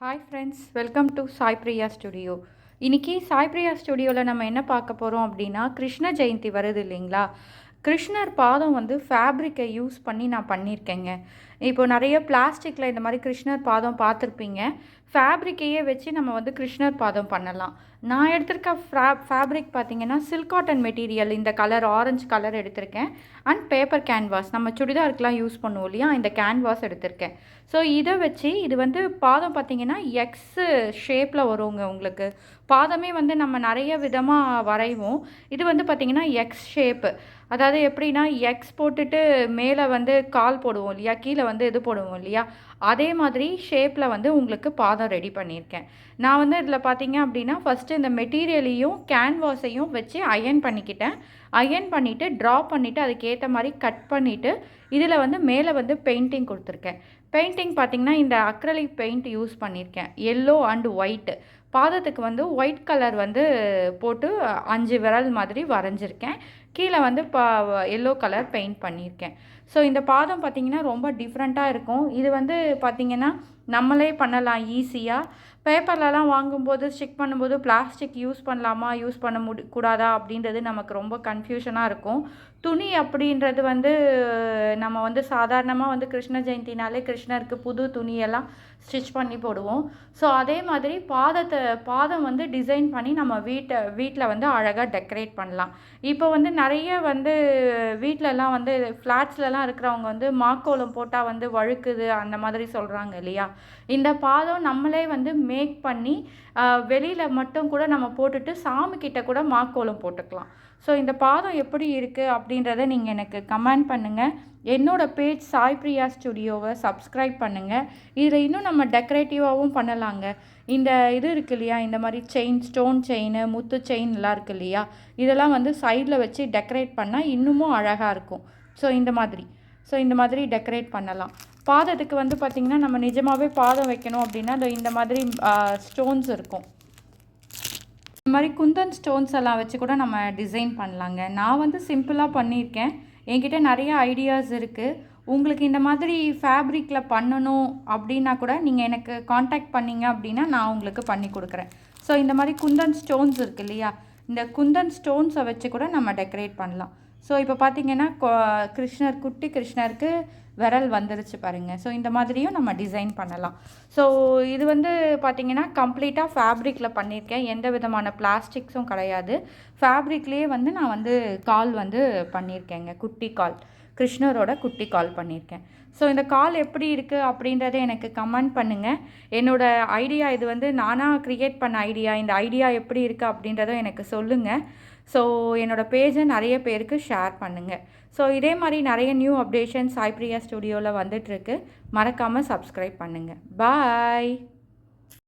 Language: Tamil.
Hi friends, welcome to Sai Priya studio. இன்றைக்கி சாய் பிரியா ஸ்டுடியோவில் நம்ம என்ன பார்க்க போகிறோம் அப்படின்னா, கிருஷ்ண ஜெயந்தி வருது இல்லைங்களா? கிருஷ்ணர் பாதம் வந்து ஃபேப்ரிக்கை யூஸ் பண்ணி நான் பண்ணியிருக்கேங்க. இப்போ நிறைய பிளாஸ்டிக்கில் இந்த மாதிரி கிருஷ்ணர் பாதம் பார்த்துருப்பீங்க. ஃபேப்ரிக்கையே வச்சு நம்ம வந்து கிருஷ்ணர் பாதம் பண்ணலாம். நான் எடுத்திருக்க ஃபேப்ரிக் பார்த்தீங்கன்னா சில்க் காட்டன் மெட்டீரியல், இந்த கலர் ஆரஞ்சு கலர் எடுத்திருக்கேன். அண்ட் பேப்பர் கேன்வாஸ், நம்ம சுடிதாருக்கெலாம் யூஸ் பண்ணுவோம் இல்லையா, இந்த கேன்வாஸ் எடுத்திருக்கேன். ஸோ இதை வச்சு இது வந்து பாதம் பார்த்தீங்கன்னா எக்ஸு ஷேப்பில் வருங்க. உங்களுக்கு பாதமே வந்து நம்ம நிறைய விதமாக வரைவோம். இது வந்து பார்த்திங்கன்னா எக்ஸ் ஷேப்பு. அதாவது எப்படின்னா, எக்ஸ் போட்டுட்டு மேலே வந்து கால் போடுவோம் இல்லையா, கீழே வந்து இது போடுவோம் இல்லையா, அதே மாதிரி ஷேப்பில் வந்து உங்களுக்கு பாதம் ரெடி பண்ணியிருக்கேன். நான் வந்து இதில் பார்த்தீங்க அப்படின்னா ஃபஸ்ட்டு இந்த மெட்டீரியலையும் கேன்வாஸையும் வச்சு அயர்ன் பண்ணிக்கிட்டேன். அயர்ன் பண்ணிவிட்டு ட்ரா பண்ணிவிட்டு அதுக்கேற்ற மாதிரி கட் பண்ணிவிட்டு இதில் வந்து மேலே வந்து பெயிண்டிங் கொடுத்துருக்கேன். பெயிண்டிங் பார்த்திங்கன்னா இந்த அக்ரலிக் பெயிண்ட் யூஸ் பண்ணியிருக்கேன், எல்லோ அண்ட் ஒயிட்டு. பாதத்துக்கு வந்து ஒயிட் கலர் வந்து போட்டு 5 விரல் மாதிரி வரைஞ்சிருக்கேன். கீழே வந்து எல்லோ கலர் பெயிண்ட் பண்ணியிருக்கேன். ஸோ இந்த பாதம் பார்த்திங்கன்னா ரொம்ப டிஃப்ரெண்ட்டாக இருக்கும். இது வந்து பார்த்திங்கன்னா நம்மளே பண்ணலாம் ஈஸியாக. பேப்பர்லலாம் வாங்கும்போது ஸ்டிக் பண்ணும்போது பிளாஸ்டிக் யூஸ் பண்ணலாமா யூஸ் பண்ண கூடாதா அப்படின்றது நமக்கு ரொம்ப கன்ஃபியூஷனாக இருக்கும். துணி அப்படின்றது வந்து நம்ம வந்து சாதாரணமாக வந்து கிருஷ்ண ஜெயந்தினாலே கிருஷ்ணருக்கு புது துணியெல்லாம் ஸ்டிச் பண்ணி போடுவோம். ஸோ அதே மாதிரி பாதம் வந்து டிசைன் பண்ணி நம்ம வீட்டில் வந்து அழகாக டெக்கரேட் பண்ணலாம். இப்போ வந்து நிறைய வந்து வீட்டிலலாம் வந்து ஃப்ளாட்ஸ்லலாம் இருக்கிறவங்க வந்து மாக்கோலம் போட்டால் வந்து வழுக்குது அந்த மாதிரி சொல்கிறாங்க இல்லையா. இந்த பாதம் நம்மளே வந்து மேக் பண்ணி வெளியில் மட்டும் கூட நம்ம போட்டுட்டு சாமிக்கிட்ட கூட மாக்கோலம் போட்டுக்கலாம். ஸோ இந்த பாதம் எப்படி இருக்குது அப்படின்றத நீங்கள் எனக்கு கமெண்ட் பண்ணுங்கள். என்னோடய பேஜ் சாய் பிரியா ஸ்டுடியோவை சப்ஸ்கிரைப் பண்ணுங்கள். இதில் இன்னும் நம்ம டெக்கரேட்டிவாகவும் பண்ணலாங்க. இந்த இது இருக்குது இல்லையா, இந்த மாதிரி செயின், ஸ்டோன் செயின், முத்து செயின்லாம் இருக்குது இல்லையா, இதெல்லாம் வந்து சைடில் வச்சு டெக்கரேட் பண்ணால் இன்னமும் அழகாக இருக்கும். ஸோ இந்த மாதிரி டெக்கரேட் பண்ணலாம். பாதத்துக்கு வந்து பார்த்திங்கன்னா நம்ம நிஜமாகவே பாதம் வைக்கணும் அப்படின்னா இந்த மாதிரி ஸ்டோன்ஸ் இருக்கும். இந்த மாதிரி குந்தன் ஸ்டோன்ஸ் எல்லாம் வச்சு கூட நம்ம டிசைன் பண்ணலாங்க. நான் வந்து சிம்பிளாக பண்ணியிருக்கேன். என்கிட்ட நிறைய ஐடியாஸ் இருக்குது. உங்களுக்கு இந்த மாதிரி ஃபேப்ரிக்கில் பண்ணணும் அப்படின்னா கூட நீங்கள் எனக்கு காண்டாக்ட் பண்ணிங்க அப்படின்னா நான் உங்களுக்கு பண்ணி கொடுக்குறேன். ஸோ இந்த மாதிரி குந்தன் ஸ்டோன்ஸ் இருக்குது இல்லையா, இந்த குந்தன் ஸ்டோன்ஸை வச்சு கூட நம்ம டெக்கரேட் பண்ணலாம். ஸோ இப்போ பார்த்திங்கன்னா குட்டி கிருஷ்ணருக்கு விரல் வந்துருச்சு பாருங்கள். ஸோ இந்த மாதிரியும் நம்ம டிசைன் பண்ணலாம். ஸோ இது வந்து பார்த்திங்கன்னா கம்ப்ளீட்டாக ஃபேப்ரிக்கில் பண்ணியிருக்கேன். எந்த விதமான பிளாஸ்டிக்ஸும் கிடையாது. ஃபேப்ரிக்லேயே வந்து நான் வந்து கால் வந்து பண்ணியிருக்கேங்க, குட்டி கால், கிருஷ்ணரோட குட்டி கால் பண்ணியிருக்கேன். ஸோ இந்த கால் எப்படி இருக்குது அப்படின்றத எனக்கு கமெண்ட் பண்ணுங்கள். என்னோடய ஐடியா இது வந்து நானாக க்ரியேட் பண்ண ஐடியா. இந்த ஐடியா எப்படி இருக்குது அப்படின்றத எனக்கு சொல்லுங்கள். ஸோ என்னோடய பேஜை நிறைய பேருக்கு ஷேர் பண்ணுங்கள். ஸோ இதே மாதிரி நிறைய நியூ அப்டேஷன் சாய் பிரியா ஸ்டுடியோவில் வந்துட்டுருக்கு. மறக்காமல் சப்ஸ்கிரைப் பண்ணுங்கள். பாய்.